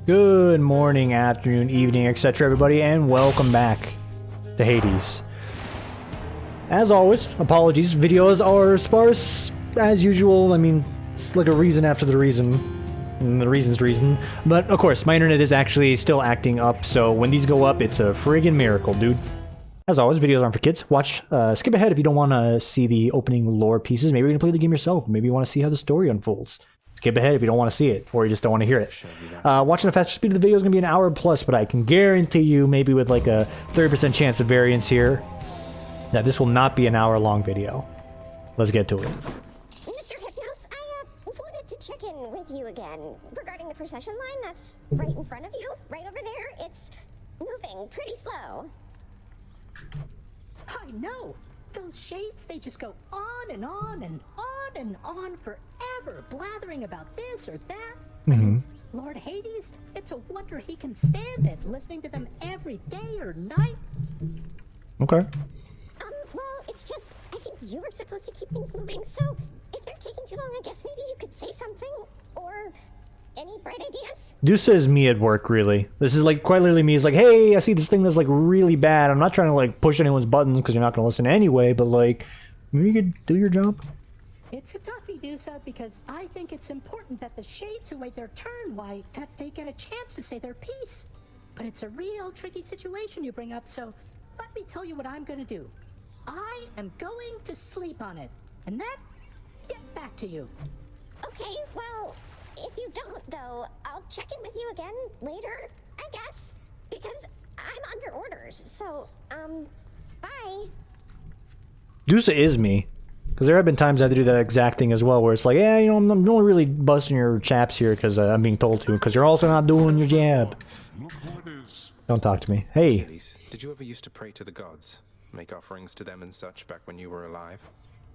Good morning, afternoon, evening, etc. everybody, and welcome back to Hades. As always, apologies, videos are sparse as usual. I mean, it's like a reason after the reason, and the reason's reason. But of course, my internet is actually still acting up, so when these go up, it's a friggin' miracle, dude. As always, videos aren't for kids. Watch, skip ahead if you don't want to see the opening lore pieces. Maybe you're going to play the game yourself. Maybe you want to see how the story unfolds. Skip ahead if you don't want to see it, or you just don't want to hear it. Watching the faster speed of the video is going to be an hour plus, but I can guarantee you, maybe with like a 30% chance of variance here, that this will not be an hour-long video. Let's get to it. Mr. Hypnos, I wanted to check in with you again regarding the procession line that's right in front of you, right over there. It's moving pretty slow. I know. Those shades, they just go on and on and on and on forever, blathering about this or that. Lord Hades, it's a wonder he can stand it, listening to them every day or night. Okay. Well, it's just, I think you were supposed to keep things moving, so if they're taking too long, I guess maybe you could say something, or any bright ideas? Deuce is me at work, really. This is like quite literally me. It's like, hey, I see this thing that's like really bad. I'm not trying to like push anyone's buttons because you're not going to listen anyway, but like, maybe you could do your job. It's a toughie, Dusa, because I think it's important that the shades who wait their turn, why, that they get a chance to say their piece. But it's a real tricky situation you bring up, so let me tell you what I'm going to do. I am going to sleep on it, and then get back to you. Okay, well, if you don't, though, I'll check in with you again later, I guess, because I'm under orders, so, bye. Deuce is me. Because there have been times I had to do that exact thing as well, where it's like, yeah, you know, I'm only really busting your chaps here because I'm being told to, because you're also not doing your jab. Look who it is. Don't talk to me. Hey. Achilles, did you ever used to pray to the gods? Make offerings to them and such back when you were alive?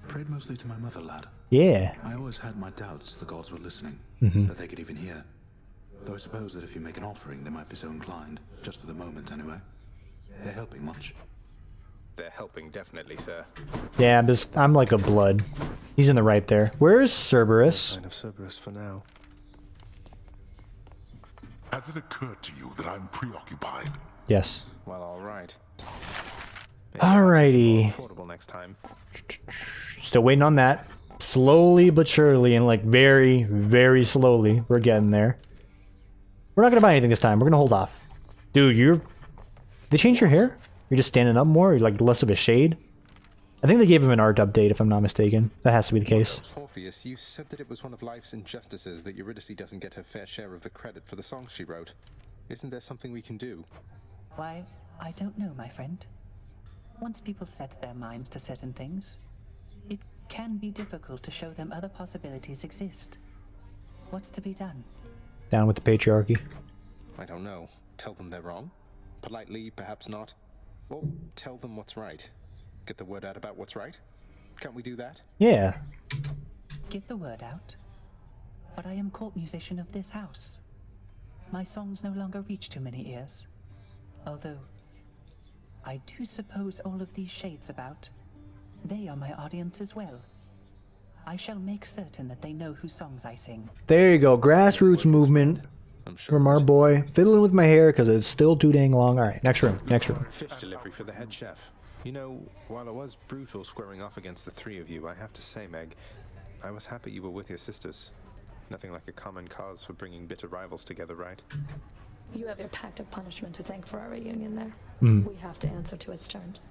Prayed mostly to my mother, lad. Yeah. I always had my doubts the gods were listening, that they could even hear. Though I suppose that if you make an offering, they might be so inclined, just for the moment anyway. They're helping much. They're helping, definitely, sir. Yeah, I'm like a blood. He's in the right there. Where is Cerberus? Sign of Cerberus for now. Has it occurred to you that I'm preoccupied? Yes. Well, all right. Alrighty. Affordable next time. Still waiting on that. Slowly but surely, and like very, very slowly, we're getting there. We're not gonna buy anything this time. We're gonna hold off. Dude, they changed your hair? You're just standing up more? You're like less of a shade? I think they gave him an art update, if I'm not mistaken. That has to be the case. Orpheus, you said that it was one of life's injustices that Eurydice doesn't get her fair share of the credit for the songs she wrote. Isn't there something we can do? Why, I don't know, my friend. Once people set their minds to certain things, it can be difficult to show them other possibilities exist. What's to be done? Down with the patriarchy. I don't know. Tell them they're wrong? Politely, perhaps not? Or tell them what's right? Get the word out about what's right? Can't we do that? Yeah. Get the word out. But I am court musician of this house. My songs no longer reach too many ears. Although, I do suppose all of these shades about, they are my audience as well. I shall make certain that they know whose songs I sing. There you go. Grassroots movement I'm sure from our boy. Fiddling with my hair because it's still too dang long. Alright, next room. Next room. fish delivery for the head chef. You know, while it was brutal squaring off against the three of you, I have to say, Meg, I was happy you were with your sisters. Nothing like a common cause for bringing bitter rivals together, right? You have your pact of punishment to thank for our reunion there. We have to answer to its terms.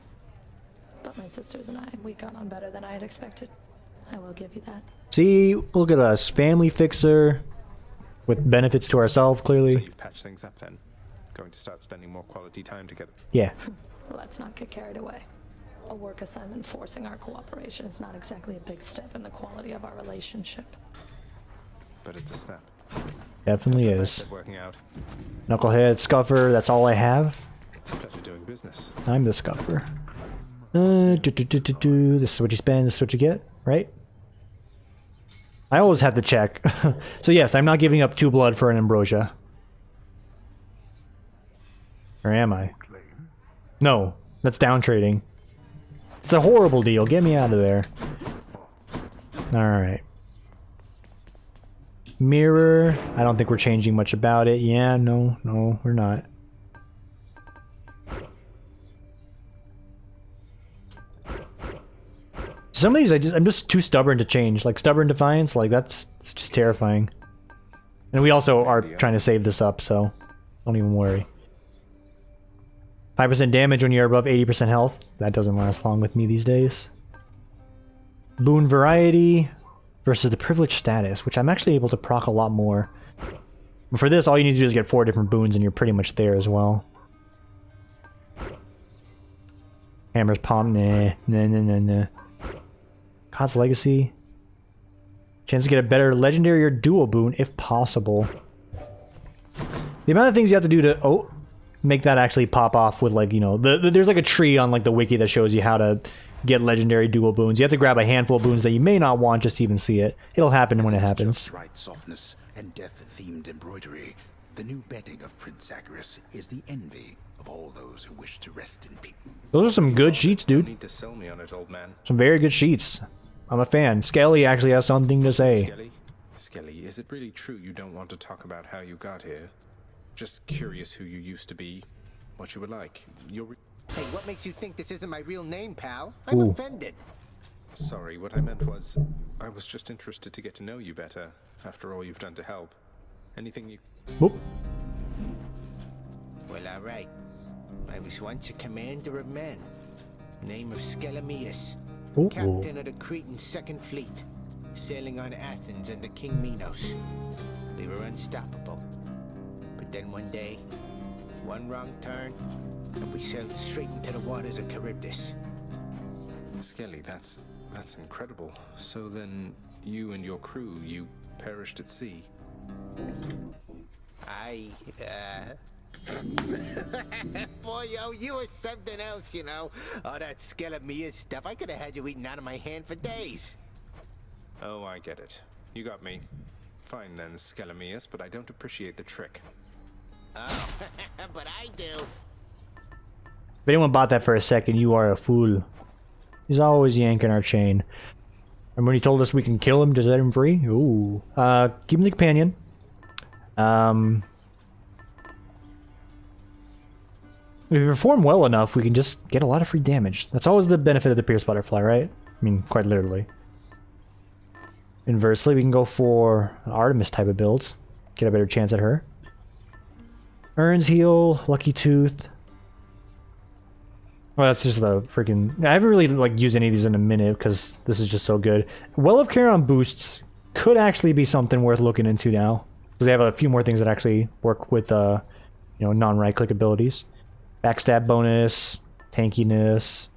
But my sisters and I, we got on better than I had expected. I will give you that. See, look at us. Family fixer. With benefits to ourselves, clearly. So you've patched things up then? Going to start spending more quality time together? Yeah. Let's not get carried away. A work assignment forcing our cooperation is not exactly a big step in the quality of our relationship. But it's a step. Definitely How's the is. friendship working out? Knucklehead, scuffer, that's all I have. Pleasure doing business. I'm the scuffer. This is what you spend, this is what you get, right? I always have to check. So yes, I'm not giving up 2 blood for an ambrosia. Or am I? No, that's down trading. It's a horrible deal. Get me out of there. Alright. Mirror. I don't think we're changing much about it. Yeah, no, we're not. Some of these I'm just too stubborn to change. Like Stubborn Defiance, like it's just terrifying. And we also are trying to save this up, so don't even worry. 5% damage when you're above 80% health. That doesn't last long with me these days. Boon Variety versus the Privileged Status, which I'm actually able to proc a lot more. But for this, all you need to do is get 4 different boons and you're pretty much there as well. Hammer's Palm, nah. God's Legacy. Chance to get a better legendary or dual boon if possible. The amount of things you have to do to make that actually pop off with, like, you know, there's like a tree on like the wiki that shows you how to get legendary dual boons. You have to grab a handful of boons that you may not want just to even see it. It'll happen when it happens. Just right softness and death-themed embroidery. The new bedding of Prince Zagreus is the envy of all those who wish to rest in peace. Those are some good sheets, You dude. need to sell me on it, old man. Some very good sheets. I'm a fan. Skelly actually has something to say. Skelly, is it really true you don't want to talk about how you got here? Just curious who you used to be, what you were like. Hey, what makes you think this isn't my real name, pal? I'm offended. Sorry, what I meant was, I was just interested to get to know you better, after all you've done to help. Anything you... Whoop. Well, alright. I was once a commander of men. Name of Skelemius. Captain of the Cretan Second Fleet. Sailing on Athens under King Minos. We were unstoppable. But then one day, one wrong turn, and we sailed straight into the waters of Charybdis. Skelly, that's incredible. So then, you and your crew, you perished at sea? Boy, yo, you were something else, you know. All that Skelemius stuff, I could have had you eating out of my hand for days. Oh, I get it. You got me. Fine then, Skelemius, but I don't appreciate the trick. Oh, but I do. If anyone bought that for a second, you are a fool. He's always yanking our chain. And when he told us we can kill him to set him free? Ooh. Keep him the companion. If we perform well enough, we can just get a lot of free damage. That's always the benefit of the Pierce Butterfly, right? I mean, quite literally. Inversely, we can go for an Artemis type of build. Get a better chance at her. Earns Heal, Lucky Tooth. Well, that's just the freaking... I haven't really like used any of these in a minute because this is just so good. Well of Charon boosts could actually be something worth looking into now. Because they have a few more things that actually work with, you know, non-right-click abilities. Backstab bonus, tankiness.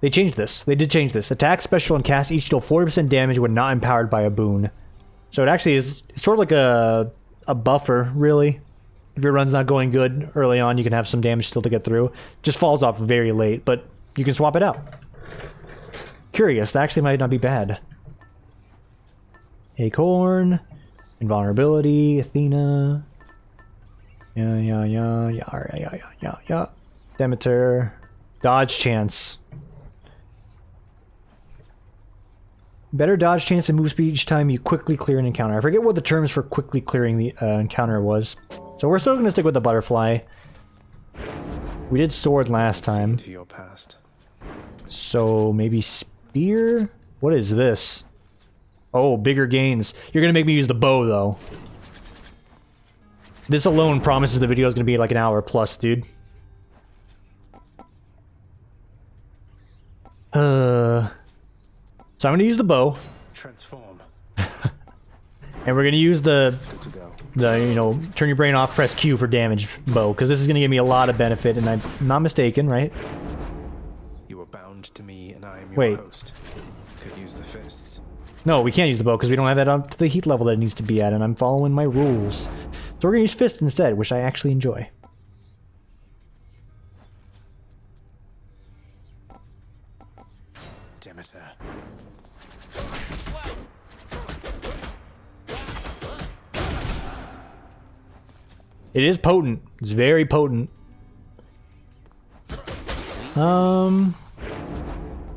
They changed this. They did change this. Attack, special, and cast each deal 40% damage when not empowered by a boon. So it actually is sort of like a buffer, really. If your run's not going good early on, you can have some damage still to get through. Just falls off very late, but you can swap it out. Curious, that actually might not be bad. Acorn, Invulnerability, Athena. Yeah. Demeter. Dodge chance. Better dodge chance and move speed each time you quickly clear an encounter. I forget what the terms for quickly clearing the encounter was. So we're still going to stick with the butterfly. We did sword last time. So maybe spear? What is this? Oh, bigger gains. You're going to make me use the bow, though. This alone promises the video is going to be like an hour plus, dude. So I'm going to use the bow. Transform. And we're going to use the, you know, turn your brain off, press Q for damage bow. Because this is going to give me a lot of benefit, and I'm not mistaken, right? You are bound to me, and I am your host. Could use the fists. No, we can't use the bow, because we don't have that up to the heat level that it needs to be at, and I'm following my rules. So we're going to use fist instead, which I actually enjoy. Demeter. It is potent. It's very potent. The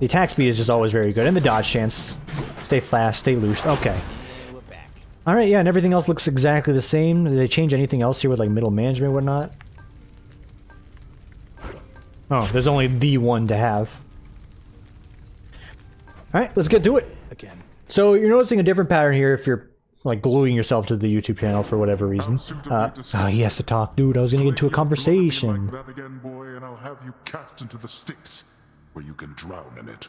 attack speed is just always very good, and the dodge chance. Stay fast, stay loose. Okay. Alright, yeah, and everything else looks exactly the same. Did they change anything else here with like middle management and whatnot? Oh, there's only the one to have. Alright, let's get to it. Again. So you're noticing a different pattern here if you're like gluing yourself to the YouTube channel for whatever reason. He has to talk. Dude, I was gonna get into a conversation. Like that again, boy, and I'll have you cast into the Styx, where you can drown in it.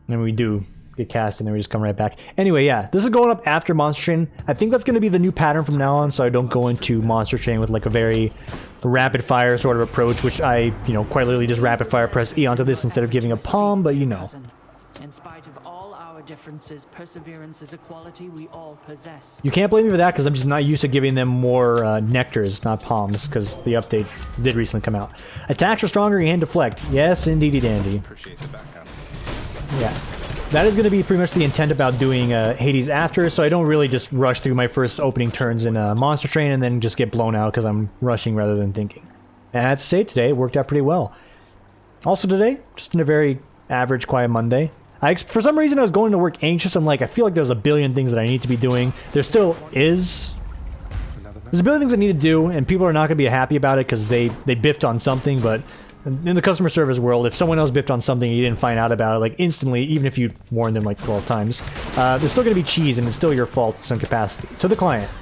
And we do get cast and then we just come right back. Anyway, yeah, this is going up after Monster Train. I think that's gonna be the new pattern from now on, so I don't go into Monster Train with like a very rapid fire sort of approach, which I, you know, quite literally just rapid fire press E onto this instead of giving a palm, but you know. In spite of all our differences, perseverance is a quality we all possess. You can't blame me for that because I'm just not used to giving them more nectars, not palms, because the update did recently come out. Attacks are stronger, you can deflect. Yes, indeedy dandy. Appreciate the backup. Yeah. That is going to be pretty much the intent about doing Hades after, so I don't really just rush through my first opening turns in Monster Train and then just get blown out because I'm rushing rather than thinking. And I have to say, today it worked out pretty well. Also today, just in a very average, quiet Monday. For some reason I was going to work anxious. I'm like, I feel like there's a billion things that I need to be doing. There still is. There's a billion things I need to do, and people are not going to be happy about it because they biffed on something, but in the customer service world, if someone else biffed on something and you didn't find out about it, like instantly, even if you warned them like 12 times, there's still going to be cheese, and it's still your fault in some capacity. To the client.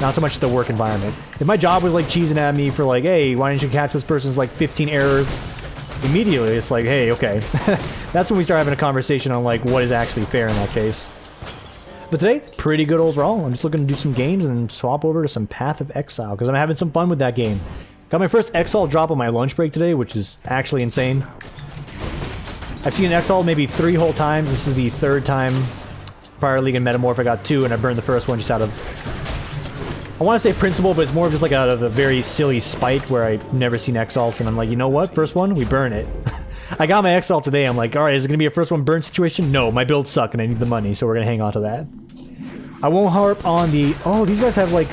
Not so much the work environment. If my job was like cheesing at me for like, hey, why didn't you catch this person's like 15 errors? Immediately, it's like, hey, okay. That's when we start having a conversation on like what is actually fair in that case. But today, pretty good overall. I'm just looking to do some games and swap over to some Path of Exile because I'm having some fun with that game. Got my first Exile drop on my lunch break today, which is actually insane. I've seen Exile maybe 3 whole times. This is the 3rd time. Prior League and Metamorph, I got 2, and I burned the first one just out of, I want to say principle, but it's more of just like out of a very silly spite where I've never seen Exalts, and I'm like, you know what? First one, we burn it. I got my Exalt today. I'm like, alright, is it going to be a first one burn situation? No, my builds suck and I need the money, so we're going to hang on to that. I won't harp on the... Oh, these guys have like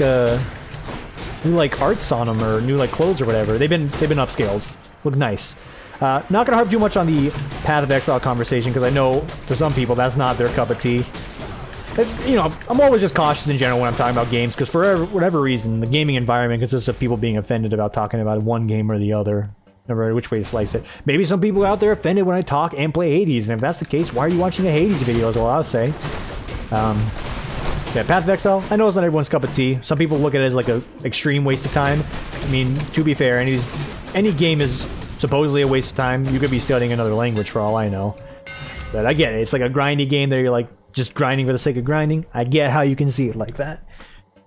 new like arts on them or new like clothes or whatever. They've been upscaled. Look nice. Not going to harp too much on the Path of Exile conversation because I know for some people that's not their cup of tea. It's, you know, I'm always just cautious in general when I'm talking about games because for whatever reason, the gaming environment consists of people being offended about talking about one game or the other. No matter which way you slice it. Maybe some people out there offended when I talk and play Hades, and if that's the case, why are you watching a Hades video is all I'll say. Yeah, Path of Exile, I know it's not everyone's cup of tea. Some people look at it as like an extreme waste of time. I mean, to be fair, any game is supposedly a waste of time. You could be studying another language for all I know. But I get it. It's like a grindy game that you're like just grinding for the sake of grinding. I get how you can see it like that.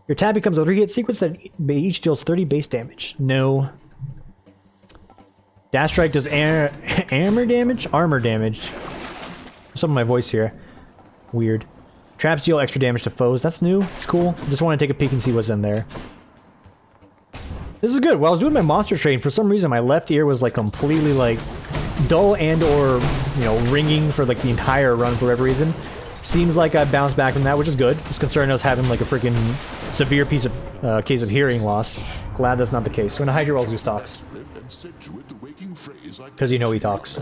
Your tab becomes a 3-hit sequence that each deals 30 base damage. No. Dash Strike does armor damage? Armor damage. Some of my voice here. Weird. Traps deal extra damage to foes. That's new. It's cool. Just want to take a peek and see what's in there. This is good. While I was doing my Monster Train, for some reason my left ear was like completely like dull and or, you know, ringing for like the entire run for whatever reason. Seems like I bounced back from that, which is good. Just concerned I was having like a freaking severe case of hearing loss. Glad that's not the case. So when Hydra Wells talks. Because you know he talks.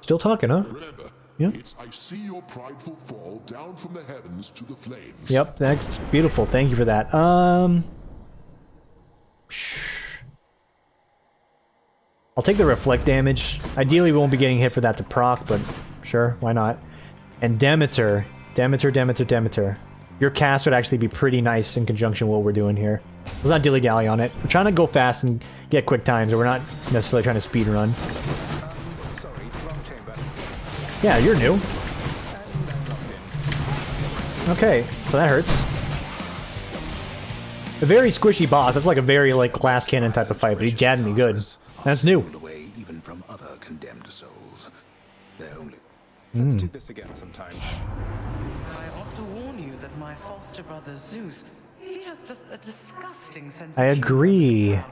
Still talking, huh? Remember, yeah. I see your prideful fall down from the heavens to the flames. Yep, that's beautiful. Thank you for that. I'll take the reflect damage. Ideally, we won't be getting hit for that to proc, but sure, why not? And Demeter. Your cast would actually be pretty nice in conjunction with what we're doing here. Let's not dilly-dally on it. We're trying to go fast and get quick times, or we're not necessarily trying to speed run. Sorry, wrong chamber. Yeah, you're new. Okay, so that hurts. A very squishy boss. That's like a very like glass cannon type of fight, but he jabbed me good. That's new. Away even from other condemned souls. They're only... Let's do this again sometime. I ought to warn you that my foster brother Zeus, he has just a disgusting sense I of agree. humor.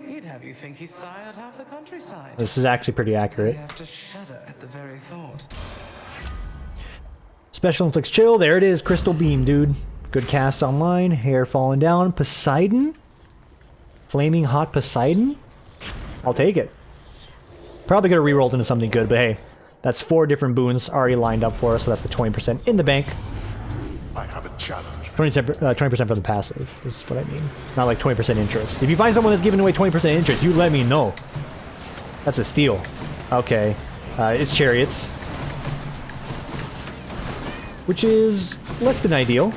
He'd have you think he sired half the countryside. This is actually pretty accurate. You have to shudder at the very thought. Special inflicts chill. There it is. Crystal beam, dude. Good cast online. Hair falling down. Poseidon? Flaming hot Poseidon? I'll take it. Probably could have rerolled into something good, but hey. That's 4 different boons already lined up for us, so that's the 20% in the bank. I have a challenge. 20% for the passive is what I mean. Not like 20% interest. If you find someone that's giving away 20% interest, you let me know. That's a steal. Okay. It's chariots. Which is less than ideal.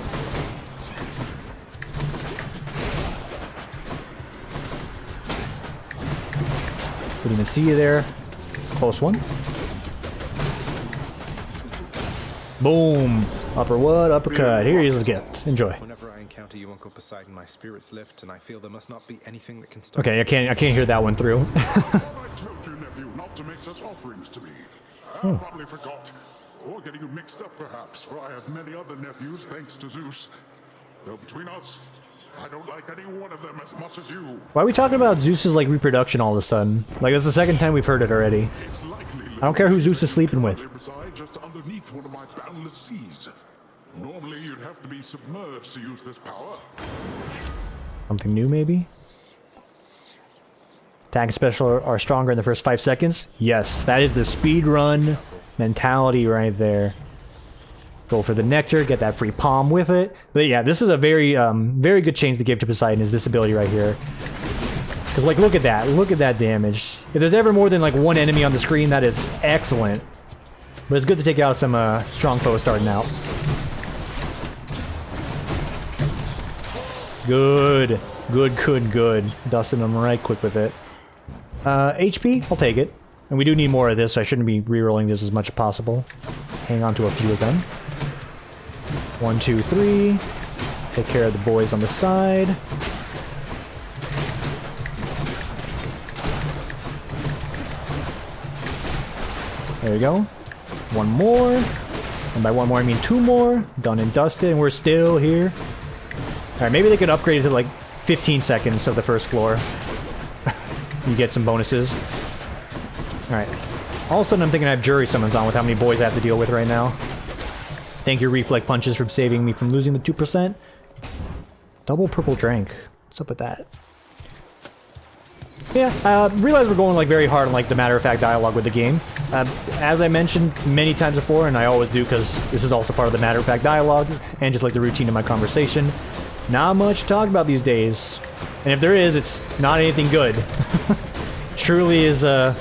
Didn't even see you there. Close one. Boom. Upper what? Uppercut. Here is the gift. Enjoy. Whenever I encounter you, Uncle Poseidon, my spirits lift, and I feel there must not be anything that can stop. Okay, I can't hear that one through. I told you, nephew, not to make such offerings to me. I probably forgot. Or getting you mixed up, perhaps, for I have many other nephews, thanks to Zeus. Though between us, I don't like any one of them as much as you. Why are we talking about Zeus's, like, reproduction all of a sudden? Like, that's the second time we've heard it already. I don't care who Zeus is sleeping with. They reside just underneath one of my boundless seas. Normally, you'd have to be submerged to use this power. Something new, maybe? Attack and special are stronger in the first 5 seconds? Yes, that is the speed run mentality right there. Go for the nectar, get that free palm with it. But yeah, this is a very, very good change to give to Poseidon, is this ability right here. Because, like, look at that damage. If there's ever more than, like, one enemy on the screen, that is excellent. But it's good to take out some strong foes starting out. Good. Good. Dusting them right quick with it. HP, I'll take it. And we do need more of this, so I shouldn't be rerolling this as much as possible. Hang on to a few of them. 1, 2, 3. Take care of the boys on the side. There you go. One more. And by one more, I mean 2 more. Done and dusted, and we're still here. Alright, maybe they could upgrade it to like 15 seconds of the first floor. You get some bonuses. Alright. All of a sudden I'm thinking I have jury summons on with how many boys I have to deal with right now. Thank you, Reflect Punches, for saving me from losing the 2%. Double purple drink. What's up with that? Yeah, realize we're going like very hard on like the matter-of-fact dialogue with the game. As I mentioned many times before, and I always do because this is also part of the matter-of-fact dialogue, and just like the routine of my conversation, not much to talk about these days. And if there is, it's not anything good. Truly is a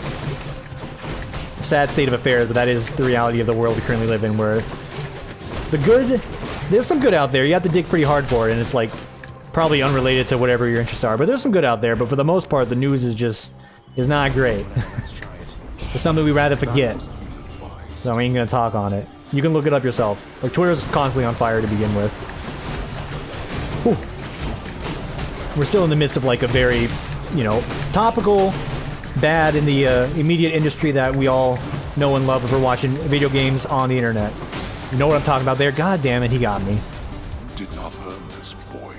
sad state of affairs, but that is the reality of the world we currently live in, where the good, there's some good out there. You have to dig pretty hard for it, and it's like probably unrelated to whatever your interests are, but there's some good out there. But for the most part, the news is not great. It's something we'd rather forget, so I ain't gonna talk on it. You can look it up yourself. Like, Twitter's constantly on fire to begin with. Whew. We're still in the midst of like a very, you know, topical, bad in the immediate industry that we all know and love if we're watching video games on the internet. You know what I'm talking about there? God damn it, he got me. Did not earn this, boy.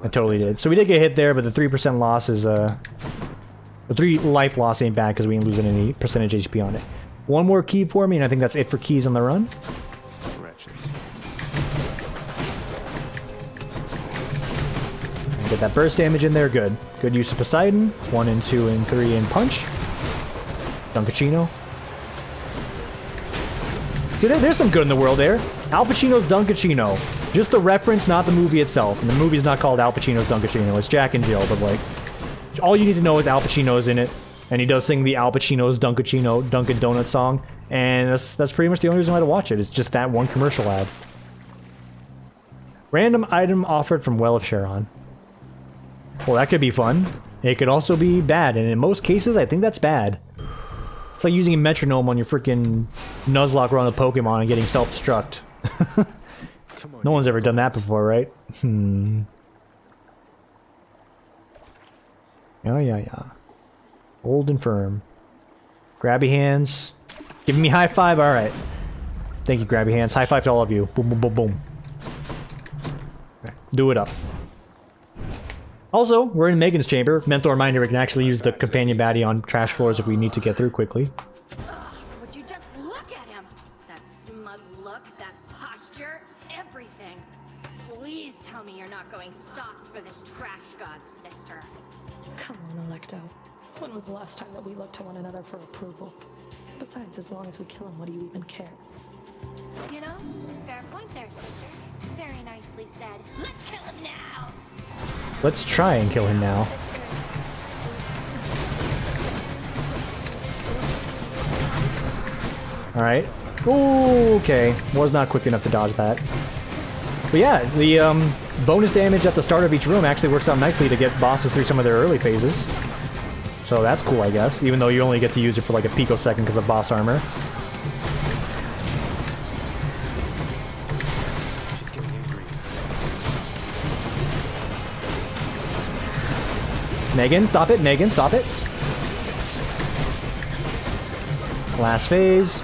I totally did. So we did get hit there, but the 3% loss is the 3 life loss ain't bad because we ain't losing any percentage HP on it. One more key for me, and I think that's it for keys on the run. Get that burst damage in there, good. Good use of Poseidon. 1 and 2 and 3 and punch. Dunkachino. See, there's some good in the world there. Al Pacino's Dunkachino. Just the reference, not the movie itself. And the movie's not called Al Pacino's Dunkachino. It's Jack and Jill, but like, all you need to know is Al Pacino's in it. And he does sing the Al Pacino's Dunkachino Dunkin' Donut song. And that's pretty much the only reason why to watch it. It's just that one commercial ad. Random item offered from Well of Charon. Well, that could be fun. It could also be bad, and in most cases, I think that's bad. It's like using a metronome on your freaking Nuzlocke or on a Pokemon and getting self-destruct. No one's ever done that before, right? Yeah. Old and firm. Grabby hands. Giving me high five, alright. Thank you, Grabby hands. High five to all of you. Boom, boom, boom, boom. Okay, do it up. Also, we're in Megan's chamber. Mental reminder, we can actually use the companion baddie on trash floors if we need to get through quickly. Would you just look at him? That smug look, that posture, everything. Please tell me you're not going soft for this trash god's sister. Come on, Electo. When was the last time that we looked to one another for approval? Besides, as long as we kill him, what do you even care? You know, fair point there, sister. Very nicely said. Let's kill him now! Let's try and kill him now. Alright. Okay. Was not quick enough to dodge that. But yeah, the bonus damage at the start of each room actually works out nicely to get bosses through some of their early phases. So that's cool, I guess, even though you only get to use it for like a picosecond because of boss armor. She's getting angry. Megan, stop it. Megan, stop it. Last phase.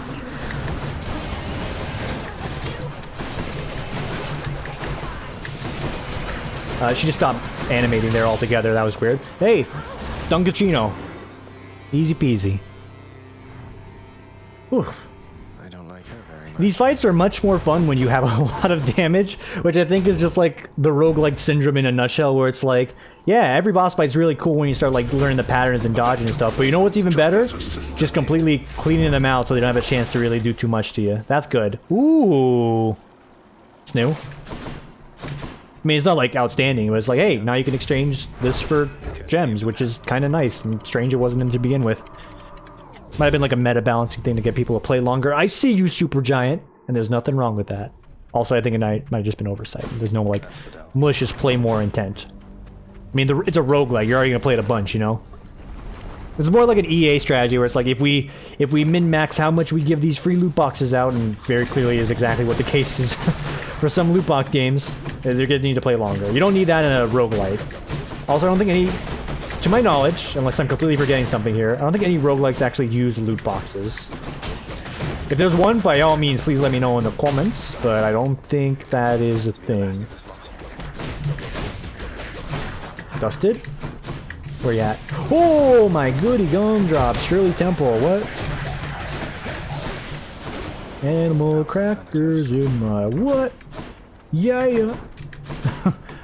She just stopped animating there altogether. That was weird. Hey, Dunkachino. Easy peasy. Whew. I don't like her very much. These fights are much more fun when you have a lot of damage, which I think is just like the roguelike syndrome in a nutshell, where it's like, yeah, every boss fight's really cool when you start like learning the patterns and dodging and stuff, but you know what's even better? Just completely cleaning them out so they don't have a chance to really do too much to you. That's good. Ooh. It's new. I mean, it's not like outstanding, but it's like, hey, now you can exchange this for gems, which is kind of nice, and strange it wasn't in to begin with. Might have been like a meta balancing thing to get people to play longer. I see you, Supergiant, and there's nothing wrong with that. Also, I think it might have just been oversight. There's no like malicious play more intent. I mean, it's a roguelike. You're already gonna play it a bunch, you know? It's more like an EA strategy where it's like if we min-max how much we give these free loot boxes out, and very clearly is exactly what the case is for some loot box games, they're gonna need to play longer. You don't need that in a roguelike. Also, I don't think any, to my knowledge, unless I'm completely forgetting something here, I don't think any roguelikes actually use loot boxes. If there's one, by all means, please let me know in the comments, but I don't think that is a thing. Dusted? Where you at? Oh my goody gumdrop! Shirley Temple, what? Animal crackers in my what? Yeah!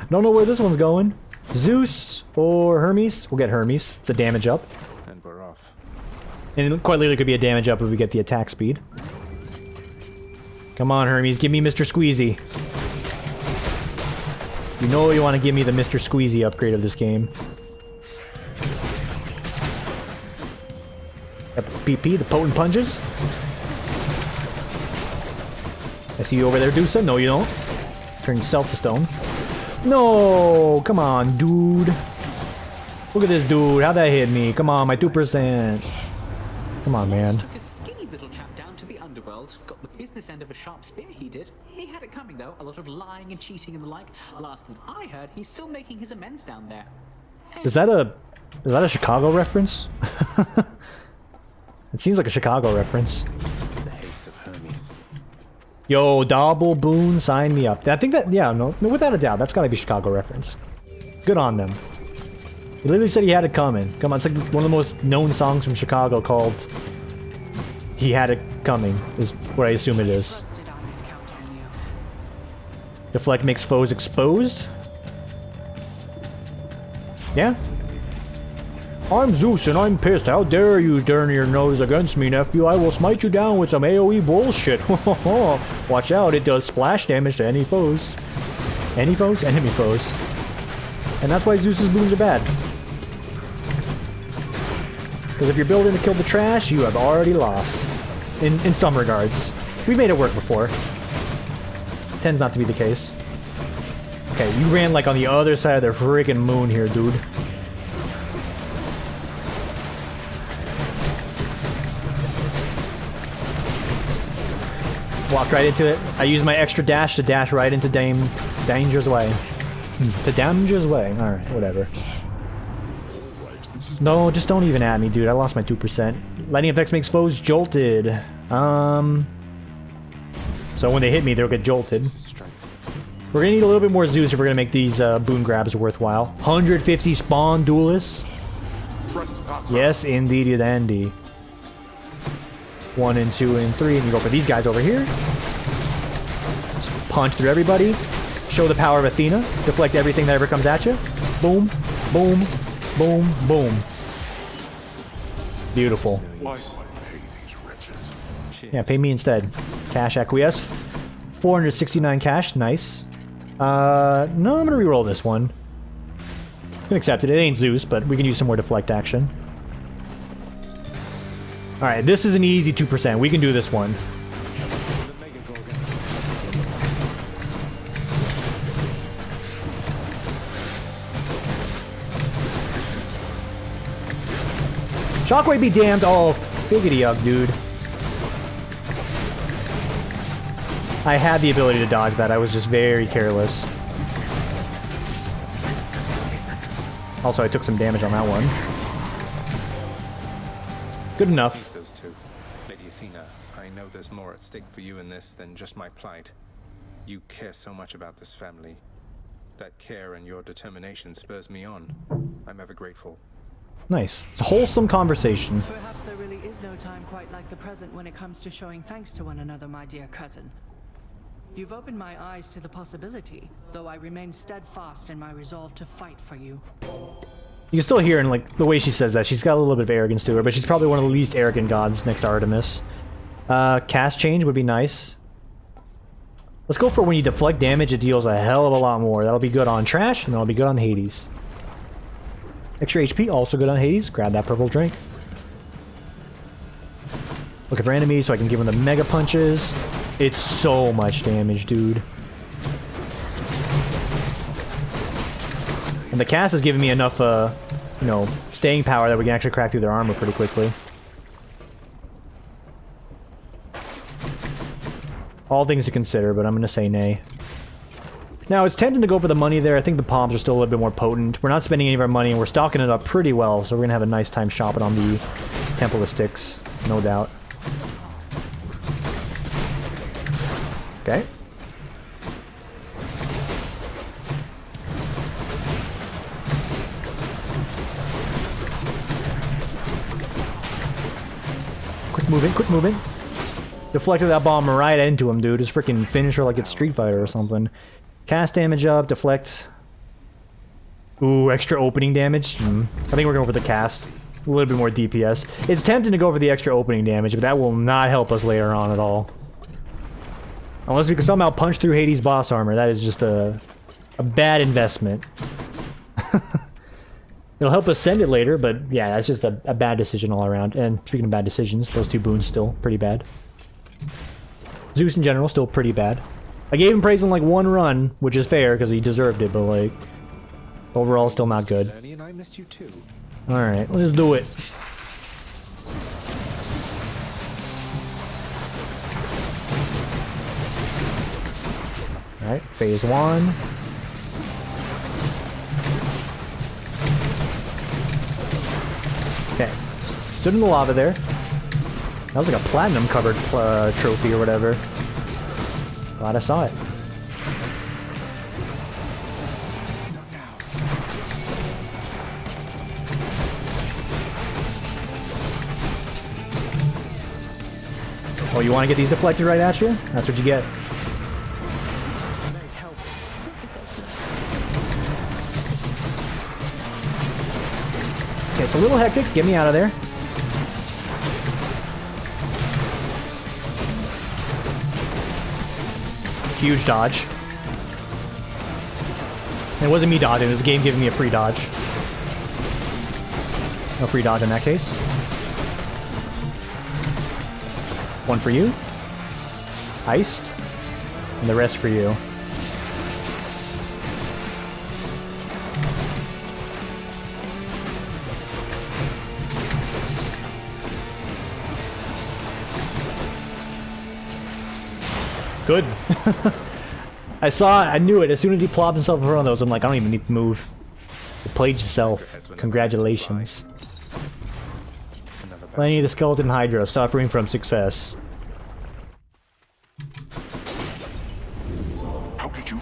Don't know where this one's going. Zeus or Hermes? We'll get Hermes. It's a damage up. And we're off. And quite literally could be a damage up if we get the attack speed. Come on, Hermes, give me Mr. Squeezy. You know you want to give me the Mr. Squeezy upgrade of this game. Got the PP, the potent punches. I see you over there, Dusa. No, you don't. Turn yourself to stone. No! Come on, dude. Look at this dude. How'd that hit me? Come on, my 2%. Come on, man. Took a skinny little chap down to the underworld. Got the business end of a sharp spear, he did. He had it coming, though. A lot of lying and cheating and the like. Last that I heard, he's still making his amends down there. Is that a Chicago reference? It seems like a Chicago reference. The haste of Hermes. Yo, Double Boon, sign me up. I think that, yeah, no, without a doubt, that's gotta be Chicago reference. Good on them. He literally said he had it coming. Come on, it's like one of the most known songs from Chicago called He Had It Coming, is what I assume it is. Deflect makes foes exposed? Yeah? I'm Zeus and I'm pissed. How dare you turn your nose against me, nephew? I will smite you down with some AoE bullshit. Watch out, it does splash damage to any foes. Any foes? Enemy foes. And that's why Zeus's boons are bad. Because if you're building to kill the trash, you have already lost. In some regards. We've made it work before. Tends not to be the case. Okay, you ran like on the other side of the freaking moon here, dude. Walked right into it. I used my extra dash to dash right into Danger's Way. To Danger's Way. Alright, whatever. No, just don't even at me, dude. I lost my 2%. Lightning effects makes foes jolted. So when they hit me, they'll get jolted. We're gonna need a little bit more Zeus if we're gonna make these boon grabs worthwhile. 150 spawn duelists. Yes, indeedy dandy. 1 and 2 and 3, and you go for these guys over here. Just punch through everybody. Show the power of Athena. Deflect everything that ever comes at you. Boom, boom, boom, boom. Beautiful. Why do I pay these wretches Yeah, pay me instead. Cash acquiesce. 469 cash, nice. No, I'm gonna reroll this one. Can accept it. It ain't Zeus, but we can use some more deflect action. Alright, this is an easy 2%. We can do this one. Shockwave be damned. Oh, figgity up, dude. I had the ability to dodge that. I was just very careless. Also, I took some damage on that one. Good enough. Those two. Lady Athena, I know there's more at stake for you in this than just my plight. You care so much about this family. That care and your determination spurs me on. I'm ever grateful. Nice. Wholesome conversation. Perhaps there really is no time quite like the present when it comes to showing thanks to one another, my dear cousin. You've opened my eyes to the possibility, though I remain steadfast in my resolve to fight for you. You can still hear in like the way she says that. She's got a little bit of arrogance to her, but she's probably one of the least arrogant gods next to Artemis. Cast change would be nice. Let's go for when you deflect damage, it deals a hell of a lot more. That'll be good on Trash, and that'll be good on Hades. Extra HP, also good on Hades. Grab that purple drink. Looking for enemies so I can give them the mega punches. It's so much damage, dude. And the cast is giving me enough, you know, staying power that we can actually crack through their armor pretty quickly. All things to consider, but I'm gonna say nay. Now, it's tempting to go for the money there. I think the palms are still a little bit more potent. We're not spending any of our money, and we're stocking it up pretty well, so we're gonna have a nice time shopping on the Temple of Styx, no doubt. Okay. Quick moving, quick moving. Deflected that bomb right into him, dude. His freaking finisher like it's Street Fighter or something. Cast damage up, deflect. Ooh, extra opening damage. I think we're going for the cast. A little bit more DPS. It's tempting to go for the extra opening damage, but that will not help us later on at all. Unless we can somehow punch through Hades' boss armor. That is just a bad investment. It'll help us send it later, but yeah, that's just a bad decision all around. And speaking of bad decisions, those two boons still pretty bad. Zeus in general, still pretty bad. I gave him praise in like one run, which is fair because he deserved it, but like overall still not good. Alright, let's do it. Alright, phase 1. Okay, stood in the lava there. That was like a platinum covered trophy or whatever. Glad I saw it. Oh, you want to get these deflected right at you? That's what you get. Okay, it's a little hectic. Get me out of there. Huge dodge. And it wasn't me dodging, it was the game giving me a free dodge. No free dodge in that case. One for you. Iced. And the rest for you. Good. I knew it. As soon as he plopped himself in front of those, I'm like, I don't even need to move. You played yourself. Congratulations. Plenty of the Skeleton Hydra suffering from success. How did you?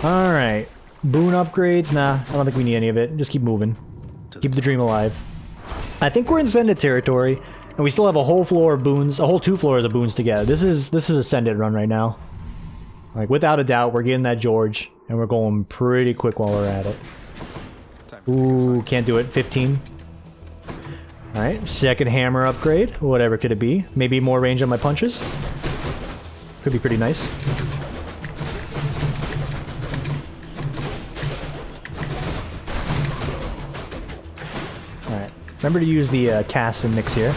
Alright. Boon upgrades? Nah, I don't think we need any of it. Just keep moving. Keep the dream alive. I think we're in Ascended territory. And we still have a whole floor of boons, a whole 2 floors of boons to get. This is Ascended run right now. Like, without a doubt, we're getting that George, and we're going pretty quick while we're at it. Ooh, can't do it. 15. Alright, second hammer upgrade. Whatever could it be? Maybe more range on my punches? Could be pretty nice. Alright, remember to use the cast and mix here.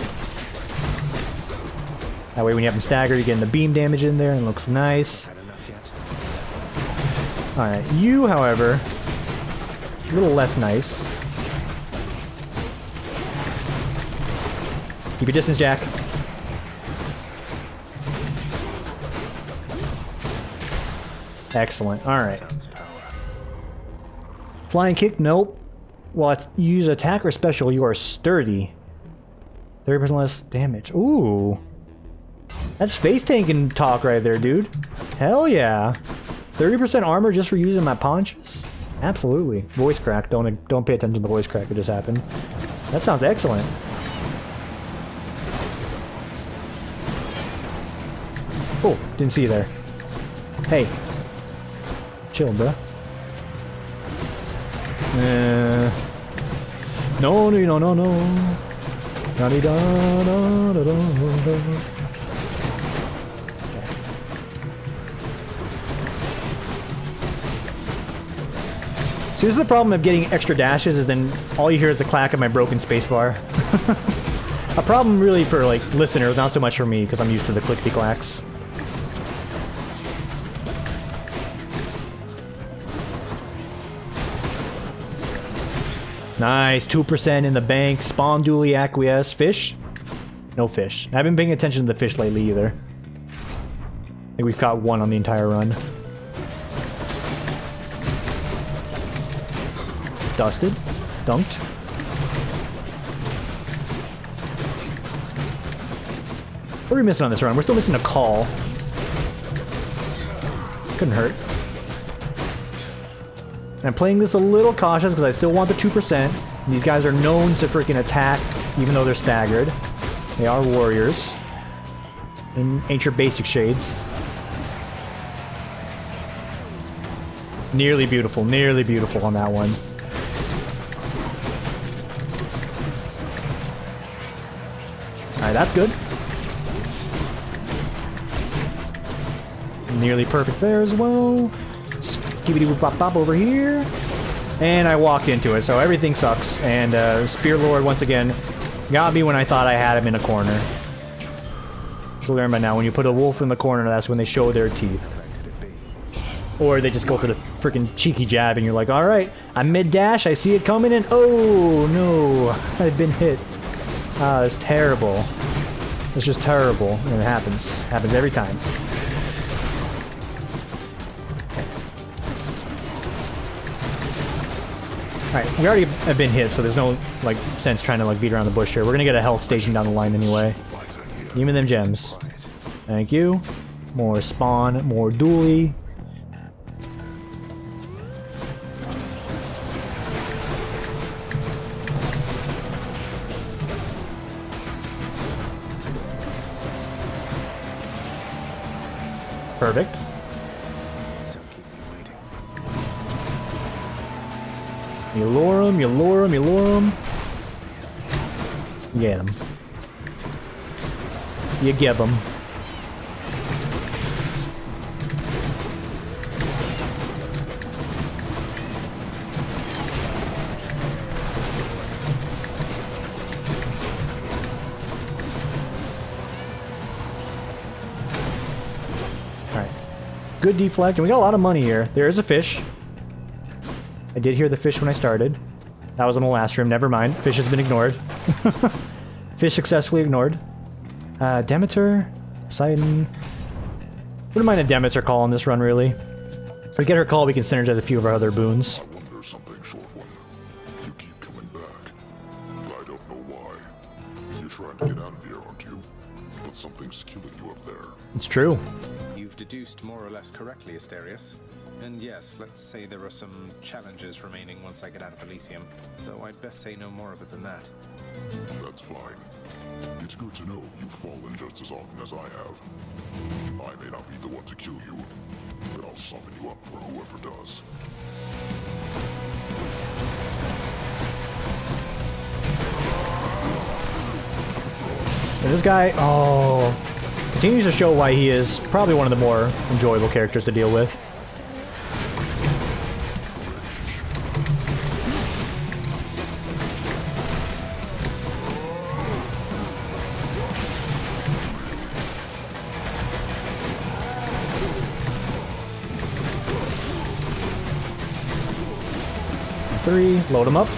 That way when you have them staggered, you're getting the beam damage in there and it looks nice. Alright, you, however, a little less nice. Keep your distance, Jack. Excellent. Alright. Flying kick? Nope. While you use attack or special, you are sturdy. 30% less damage. Ooh. That's face tanking talk right there, dude. Hell yeah. 30% armor just for using my punches? Absolutely. Voice crack. Don't pay attention to the voice crack that just happened. That sounds excellent. Oh, didn't see you there. Hey. Chill, bruh. No, no, no, no. See, this is the problem of getting extra dashes, is then all you hear is the clack of my broken spacebar. A problem really for, like, listeners, not so much for me, because I'm used to the clickety-clacks. Nice, 2% in the bank. Spawn duly acquiesce. Fish? No fish. I haven't been paying attention to the fish lately either. I think we've caught one on the entire run. Dusted. Dunked. What are we missing on this run? We're still missing a call. Couldn't hurt. I'm playing this a little cautious because I still want the 2%. These guys are known to freaking attack even though they're staggered. They are warriors. And ain't your basic shades. Nearly beautiful on that one. Alright, that's good. Nearly perfect there as well. Skibbity-boop-bop-bop over here. And I walked into it, so everything sucks. And Spear Lord, once again, got me when I thought I had him in a corner. Should learn by now, when you put a wolf in the corner, that's when they show their teeth. Or they just go for the freaking cheeky jab, and you're like, alright, I'm mid-dash, I see it coming, and oh no, I've been hit. It's terrible. It's just terrible, and it happens. Happens every time. Alright, we already have been hit, so there's no, like, sense trying to, like, beat around the bush here. We're gonna get a health station down the line anyway. Give me them gems. Thank you. More spawn, more dually. Perfect. You lure him, you lure him, you lure him. Get him. You give him. Alright. Good deflect, and we got a lot of money here. There is a fish. I did hear the fish when I started. That was in the last room, never mind. Fish has been ignored. Fish successfully ignored. Demeter, Poseidon. Wouldn't mind a Demeter call on this run, really. If we get her call, we can synergize a few of our other boons. I wonder something, short one. You keep coming back. I don't know why. You're trying to get out of here, aren't you? But something's killing you up there. It's true. You've deduced more or less correctly, Asterius. And yes, let's say there are some challenges remaining once I get out of Elysium, though I'd best say no more of it than that. That's fine. It's good to know you've fallen just as often as I have. I may not be the one to kill you, but I'll soften you up for whoever does. And this guy, oh, continues to show why he is probably one of the more enjoyable characters to deal with. Three, load him up.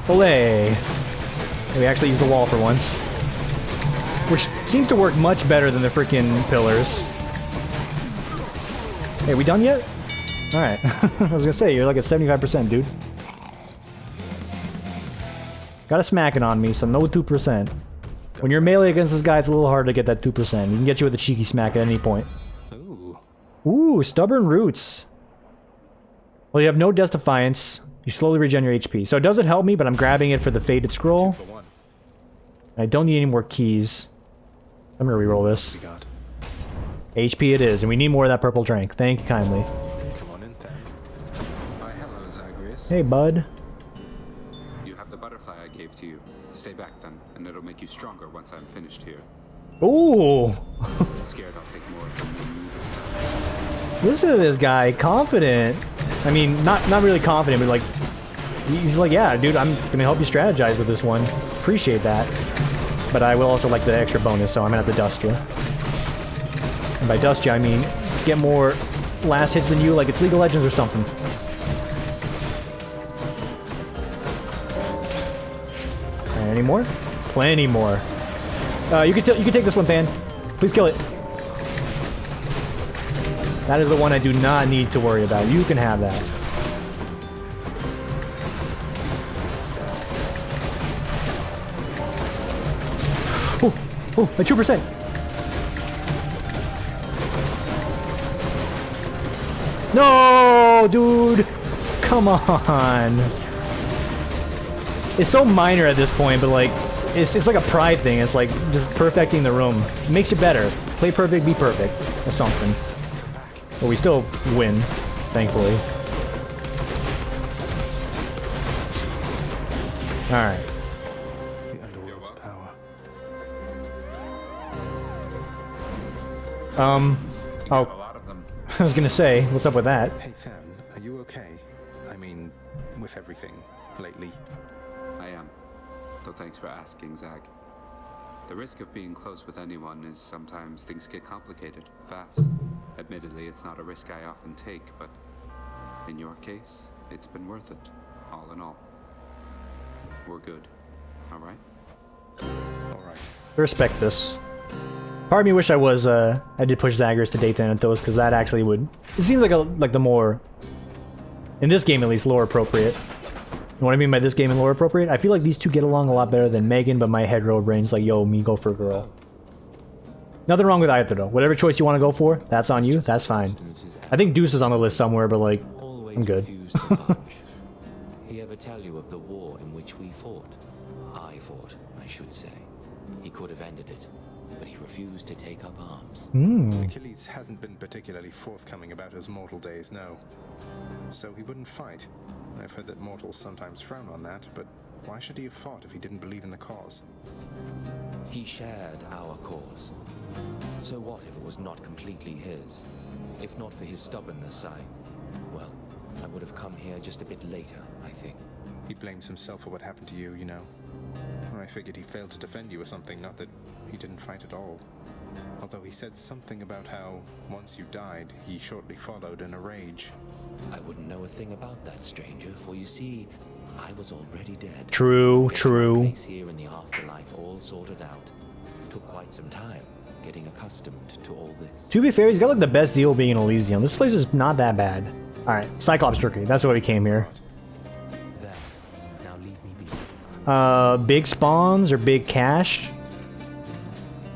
Olay! We actually used the wall for once. Which seems to work much better than the freaking pillars. Hey, we done yet? Alright. I was gonna say, you're like at 75%, dude. Got a smack it on me, so no 2%. When you're melee against this guy, it's a little hard to get that 2%. He can get you with a cheeky smack at any point. Ooh, stubborn roots. Well, you have no Death Defiance. You slowly regen your HP. So does it help me, but I'm grabbing it for the Faded Scroll. I don't need any more keys. I'm gonna reroll this. HP it is, and we need more of that purple drink. Thank you kindly. Come on in, then. Hello, Zagreus. Hey, bud. You have the butterfly I gave to you. Stay back then, and it'll make you stronger once I'm finished here. Ooh! Scared I'll take more from you this time. Listen to this guy, confident. I mean, not really confident, but like, he's like, yeah, dude, I'm gonna help you strategize with this one. Appreciate that. But I will also like the extra bonus, so I'm gonna have to dust you. And by dust you, I mean get more last hits than you, like it's League of Legends or something. Any more? Plenty more. You can take this one, Pan. Please kill it. That is the one I do not need to worry about. You can have that. Oh, a 2%. No, dude. Come on. It's so minor at this point, but like, it's like a pride thing. It's like just perfecting the room. It makes you better. Play perfect, be perfect, or something. But we still win, thankfully. Alright. The Underworld's power. Oh. I was gonna say, what's up with that? Hey, Fan, are you okay? I mean, with everything lately. I am. Though thanks for asking, Zag. The risk of being close with anyone is sometimes things get complicated, fast. Admittedly, it's not a risk I often take, but in your case, it's been worth it, all in all. We're good, alright? Alright. Respect this. Part of me wish I was, I did push Zagreus to date Thanatos, because that actually would... It seems like the more... In this game, at least, lore appropriate. You know what I mean by this game and lore appropriate? I feel like these two get along a lot better than Megan, but my head road brain's like, yo, me go for a girl. Nothing wrong with either, though. Whatever choice you want to go for, that's on you, that's fine. I think Deuce is on the list somewhere, but like, I'm good. He ever tell you of the war in which we fought? I fought, I should say. He could have ended it, but he refused to take up arms. Achilles hasn't been particularly forthcoming about his mortal days, no. So he wouldn't fight. I've heard that mortals sometimes frown on that, but why should he have fought if he didn't believe in the cause? He shared our cause. So what if it was not completely his? If not for his stubbornness, well, I would have come here just a bit later, I think. He blames himself for what happened to you, you know. I figured he failed to defend you or something, not that he didn't fight at all. Although he said something about how, once you died, he shortly followed in a rage. I wouldn't know a thing about that, stranger, for you see, I was already dead. True. Place here in the afterlife all sorted out. Took quite some time getting accustomed to all this. To be fair, he's got like the best deal being in Elysium. This place is not that bad. Alright, Cyclops Turkey. That's why we came here. There. Now leave me be. Big spawns or big cash?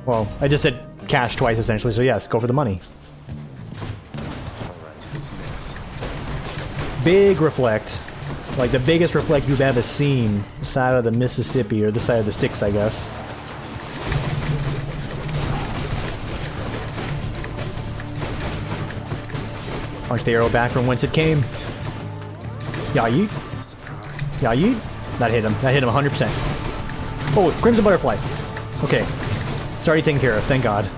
Well, I just said cash twice essentially, so yes, go for the money. Alright, who's next? Big reflect. Like the biggest reflect you've ever seen. This side of the Mississippi, or this side of the sticks, I guess. Punch the arrow back from whence it came. Yeah, yeet. Yeah, yeet. That hit him. That hit him 100%. Oh, Crimson Butterfly. Okay. It's already taken care of. Thank God.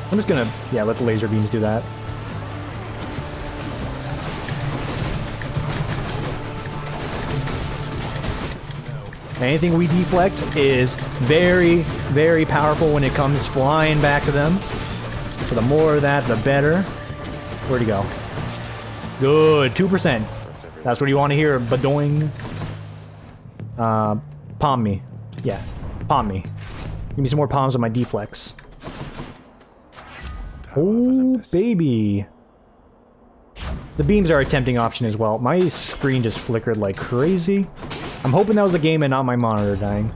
I'm just gonna, yeah, let the laser beams do that. Anything we deflect is very, very powerful when it comes flying back to them. So the more of that, the better. Where'd he go? Good, 2%. That's what you want to hear, badoing. Palm me. Yeah, palm me. Give me some more palms on my deflex. Oh, baby. The beams are a tempting option as well. My screen just flickered like crazy. I'm hoping that was the game and not my monitor dying.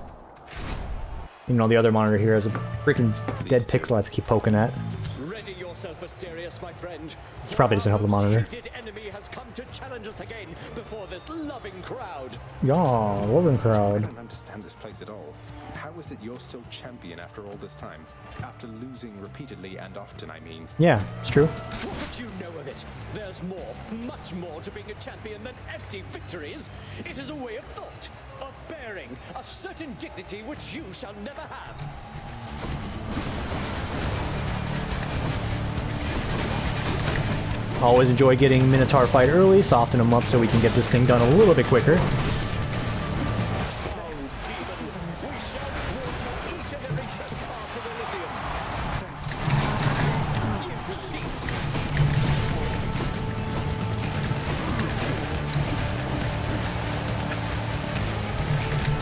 Even though the other monitor here has a freaking dead pixel I have to keep poking at. Ready yourself, Asterius, my friend. This probably doesn't help the monitor. Enemy has come to challenge us again before this loving crowd. Yeah, loving I crowd. don't understand this place at all. How is it you're still champion after all this time? After losing repeatedly and often, I mean. Yeah, it's true. What do you know of it? There's more, much more to being a champion than empty victories. It is a way of thought, a bearing, a certain dignity which you shall never have. Always enjoy getting Minotaur fight early, soften them up so we can get this thing done a little bit quicker.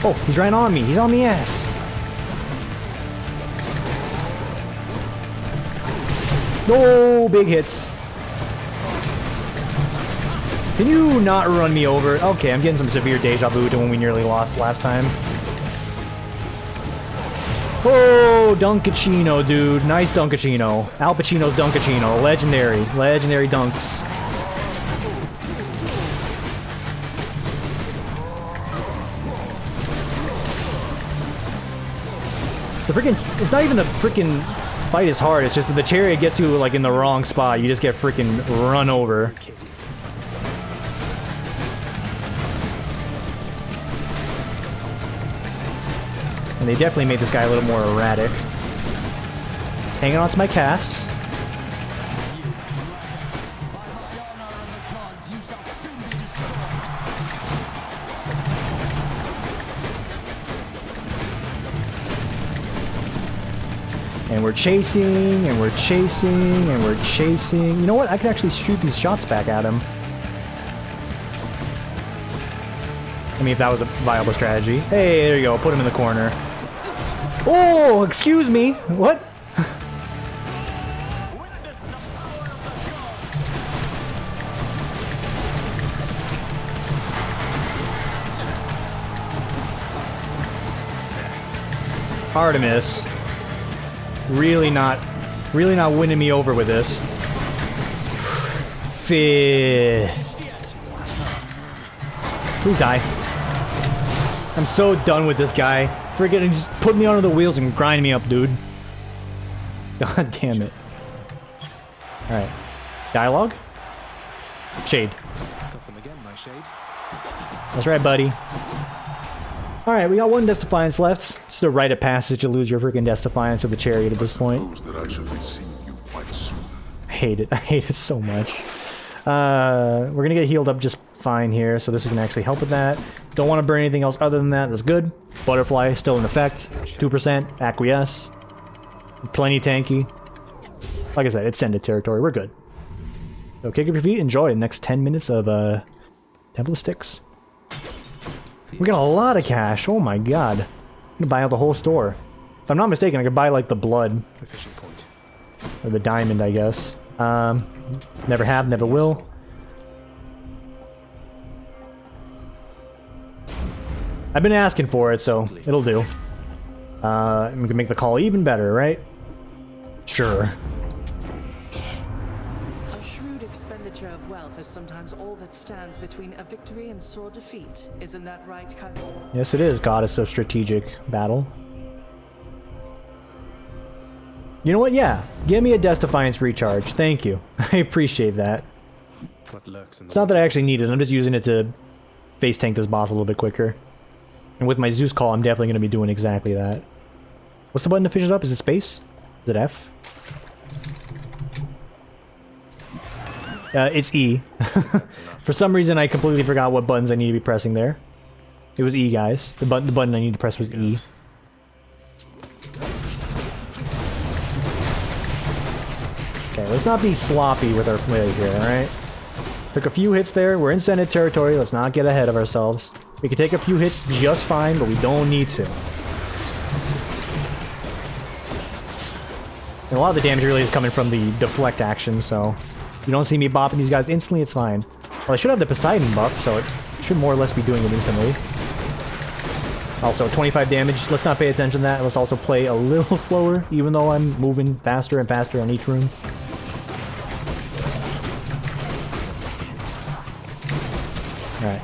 Oh, he's right on me. He's on the ass. No, big hits. Can you not run me over? Okay, I'm getting some severe deja vu to when we nearly lost last time. Oh, Dunkachino, dude. Nice Dunkachino. Al Pacino's Dunkachino. Legendary. Legendary dunks. The freaking, it's not even the freaking fight is hard, it's just that the chariot gets you like in the wrong spot, you just get freaking run over. And they definitely made this guy a little more erratic. Hanging on to my casts. And we're chasing, and we're chasing, and we're chasing. You know what? I can actually shoot these shots back at him. I mean, if that was a viable strategy. Hey, there you go. Put him in the corner. Oh, excuse me. What? Artemis. Really not winning me over with this. Please die. I'm so done with this guy. Friggin' just put me onto the wheels and grind me up, dude. God damn it. Alright. Dialogue? Shade. Got them again, my shade. That's right, buddy. Alright, we got one Death Defiance left. Just a rite of passage to lose your freaking Death Defiance to the chariot at this point. That I shall be seeing you quite soon. I hate it. I hate it so much. We're gonna get healed up just fine here, so this is gonna actually help with that. Don't want to burn anything else other than that. That's good. Butterfly still in effect. 2%. Acquiesce. Plenty tanky. Like I said, it's Sended territory. We're good. So kick up your feet. Enjoy the next 10 minutes of Temple of Sticks. We got a lot of cash. Oh my god. I'm gonna buy out the whole store. If I'm not mistaken, I could buy like the blood. Or the diamond, I guess. Never have, never will. I've been asking for it, so it'll do. We can make the call even better, right? Sure. A shrewd expenditure of wealth is sometimes all that stands between a victory and sore defeat. Isn't that right, cousin? Yes, it is. Goddess of Strategic Battle. You know what? Yeah. Give me a Death Defiance recharge. Thank you. I appreciate that. what lurks in the It's not that I waters actually of the need it, I'm just using it to face tank this boss a little bit quicker. And with my Zeus call, I'm definitely going to be doing exactly that. What's the button to finish it up? Is it space? Is it F? It's E. For some reason, I completely forgot what buttons I need to be pressing there. It was E, guys. The button I need to press was E. Okay, let's not be sloppy with our play here, alright? Took a few hits there. We're in Senate territory. Let's not get ahead of ourselves. We can take a few hits just fine, but we don't need to. And a lot of the damage really is coming from the deflect action, so you don't see me bopping these guys instantly, it's fine. Well, I should have the Poseidon buff, so it should more or less be doing it instantly. Also, 25 damage. Let's not pay attention to that. Let's also play a little slower, even though I'm moving faster and faster on each room. Alright.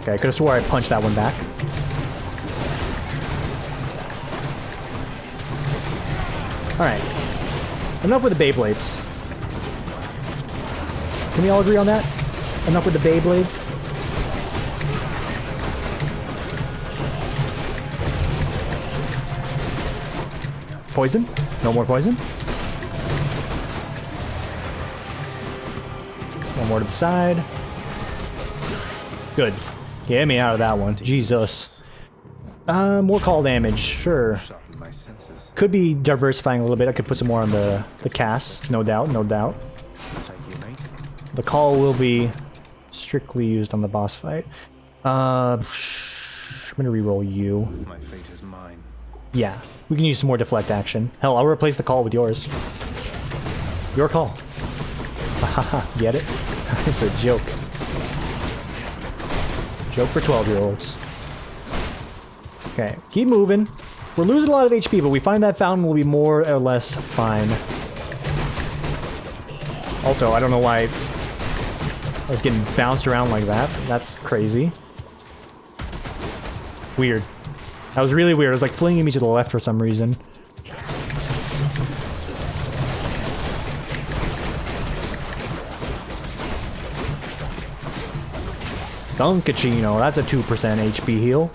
Okay, I could have swore I punched that one back. Alright. Enough with the Beyblades. Can we all agree on that? Enough with the Beyblades? Poison? No more poison? One more to the side. Good. Get me out of that one. Jesus. More call damage. Sure. Could be diversifying a little bit. I could put some more on the cast. No doubt, no doubt. The call will be strictly used on the boss fight. I'm gonna reroll you. My fate is mine. Yeah, we can use some more deflect action. Hell, I'll replace the call with yours. Your call. Haha, get it? It's a joke. Joke for 12-year-olds. Okay, keep moving. We're losing a lot of HP, but we find that fountain will be more or less fine. Also, I don't know why I was getting bounced around like that. That's crazy. Weird. That was really weird. It was like flinging me to the left for some reason. Dunkachino. That's a 2% HP heal.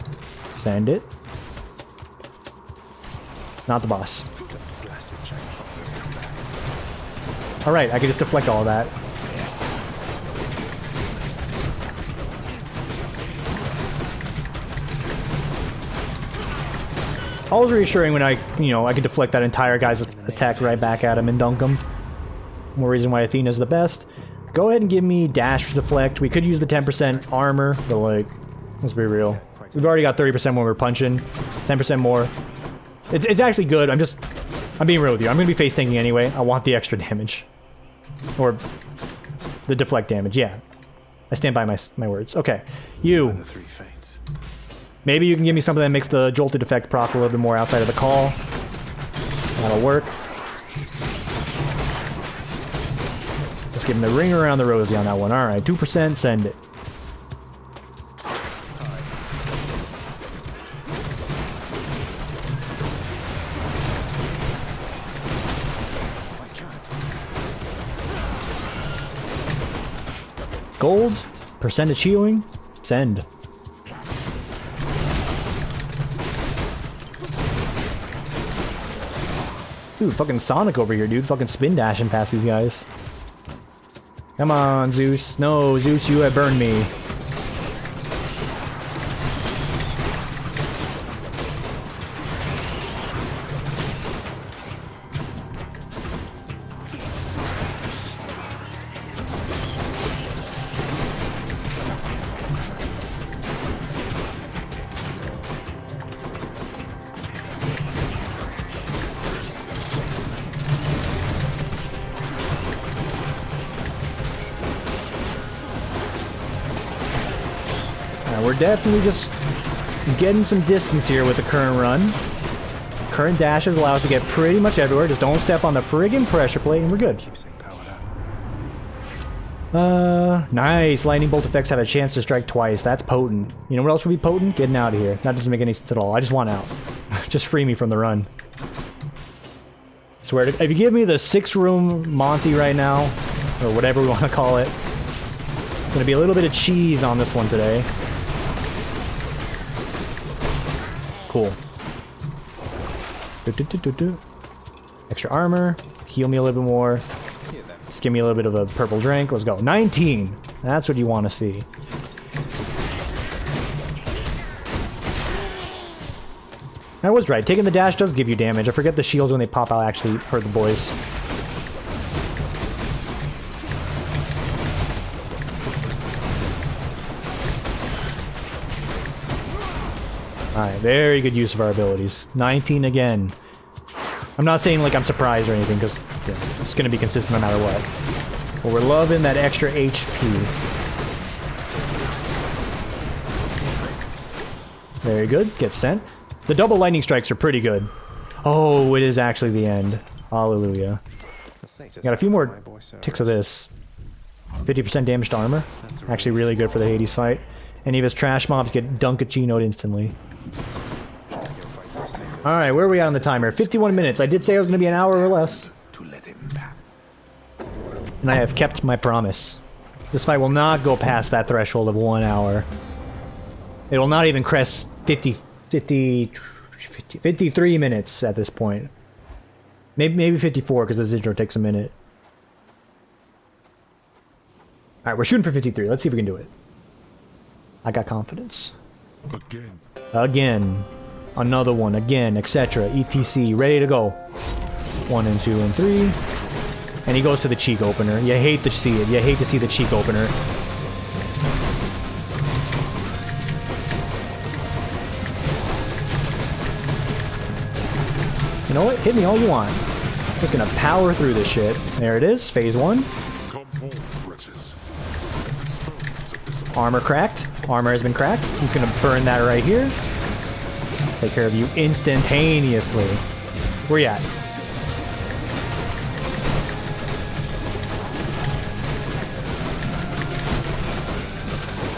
Send it. Not the boss. Alright, I can just deflect all of that. Always reassuring when I can deflect that entire guy's attack right back at him and dunk him. More reason why Athena's the best. Go ahead and give me dash for deflect. We could use the 10% armor, but like, let's be real. We've already got 30% when we're punching. 10% more. It's actually good. I'm being real with you. I'm gonna be face tanking anyway. I want the extra damage. Or the deflect damage, yeah. I stand by my words. Okay. You. Maybe you can give me something that makes the jolted effect proc a little bit more outside of the call. That'll work. Let's give him the ring around the rosy on that one. Alright, 2%, send it. Gold, percentage healing, send. Dude, fucking Sonic over here, dude. Fucking spin dashing past these guys. Come on, Zeus. No, Zeus, you have burned me. We're definitely just getting some distance here with the current run. Current dashes allow us to get pretty much everywhere. Just don't step on the friggin' pressure plate and we're good. Nice. Lightning bolt effects have a chance to strike twice. That's potent. You know what else would be potent? Getting out of here. That doesn't make any sense at all. I just want out. Just free me from the run. Swear to, if you give me the 6-room Monty right now, or whatever we want to call it, it's gonna be a little bit of cheese on this one today. Cool. Extra armor. Heal me a little bit more. Just give me a little bit of a purple drink. Let's go. 19! That's what you want to see. I was right. Taking the dash does give you damage. I forget the shields when they pop out actually hurt the boys. Alright, very good use of our abilities. 19 again. I'm not saying like I'm surprised or anything, because yeah, it's going to be consistent no matter what. But we're loving that extra HP. Very good. Get sent. The double lightning strikes are pretty good. Oh, it is actually the end. Hallelujah. Got a few more ticks of this. 50% damage to armor. Actually really good for the Hades fight. Any of his trash mobs get Dunkachino'd instantly. Alright, where are we at on the timer? 51 minutes. I did say it was going to be an hour or less. And I have kept my promise. This fight will not go past that threshold of 1 hour. It will not even crest 53 minutes at this point. Maybe 54 because this intro takes a minute. Alright, we're shooting for 53. Let's see if we can do it. I got confidence. Again. Another one. Again. Etc. ETC. Ready to go. 1 and 2 and 3. And he goes to the cheek opener. You hate to see it. You hate to see the cheek opener. You know what? Hit me all you want. I'm just gonna power through this shit. There it is. Phase 1. Armor cracked. Armor has been cracked. He's gonna burn that right here. Take care of you instantaneously. Where you at?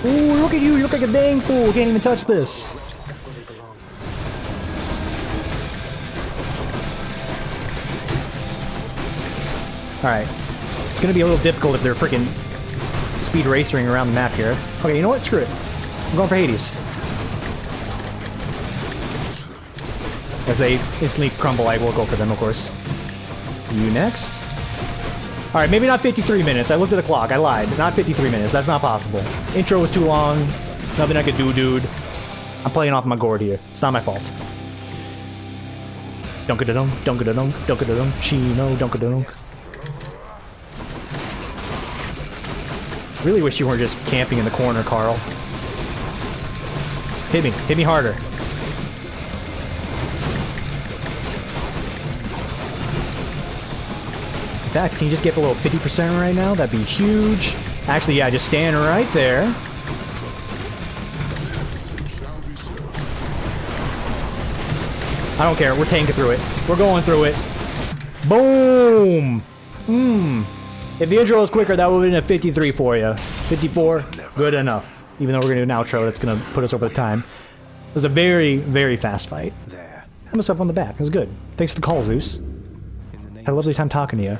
Ooh, look at you. You look like a dang fool. Can't even touch this. Alright. It's gonna be a little difficult if they're freaking speed racing around the map here. Okay, you know what? Screw it. I'm going for Hades. As they instantly crumble, I will go for them, of course. You next. Alright, maybe not 53 minutes. I looked at the clock. I lied. Not 53 minutes. That's not possible. Intro was too long. Nothing I could do, dude. I'm playing off my gourd here. It's not my fault. Dunk-a-da-dunk, dunk-a-da-dunk, dunk-a-da-dunk, chino, dunk-a-da-dunk. Really wish you weren't just camping in the corner, Carl. Hit me. Hit me harder. In fact, can you just get below 50% right now? That'd be huge. Actually, yeah, just stand right there. I don't care. We're tanking through it. We're going through it. Boom! If the intro was quicker, that would have been a 53 for you. 54, good enough. Even though we're going to do an outro, that's going to put us over the time. It was a very, very fast fight. Had myself on the back. It was good. Thanks for the call, Zeus. Had a lovely time talking to you.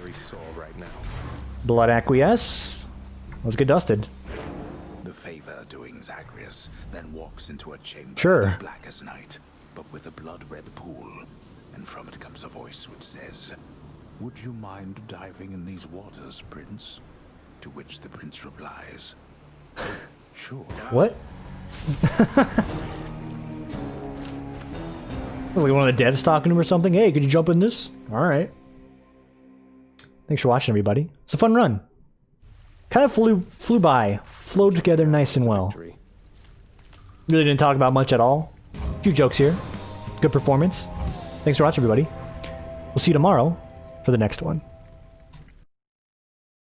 Blood acquiesce. Let's get dusted. The favor doing Zagreus then walks into a chamber Sure. as black as night, but with a blood-red pool. And from it comes a voice which says, "Would you mind diving in these waters, Prince?" To which the prince replies, "Sure." What? Was like one of the devs talking to him or something? Hey, could you jump in this? Alright. Thanks for watching, everybody. It's a fun run. Kind of flew by. Flowed together nice and well. Really didn't talk about much at all. A few jokes here. Good performance. Thanks for watching, everybody. We'll see you tomorrow for the next one.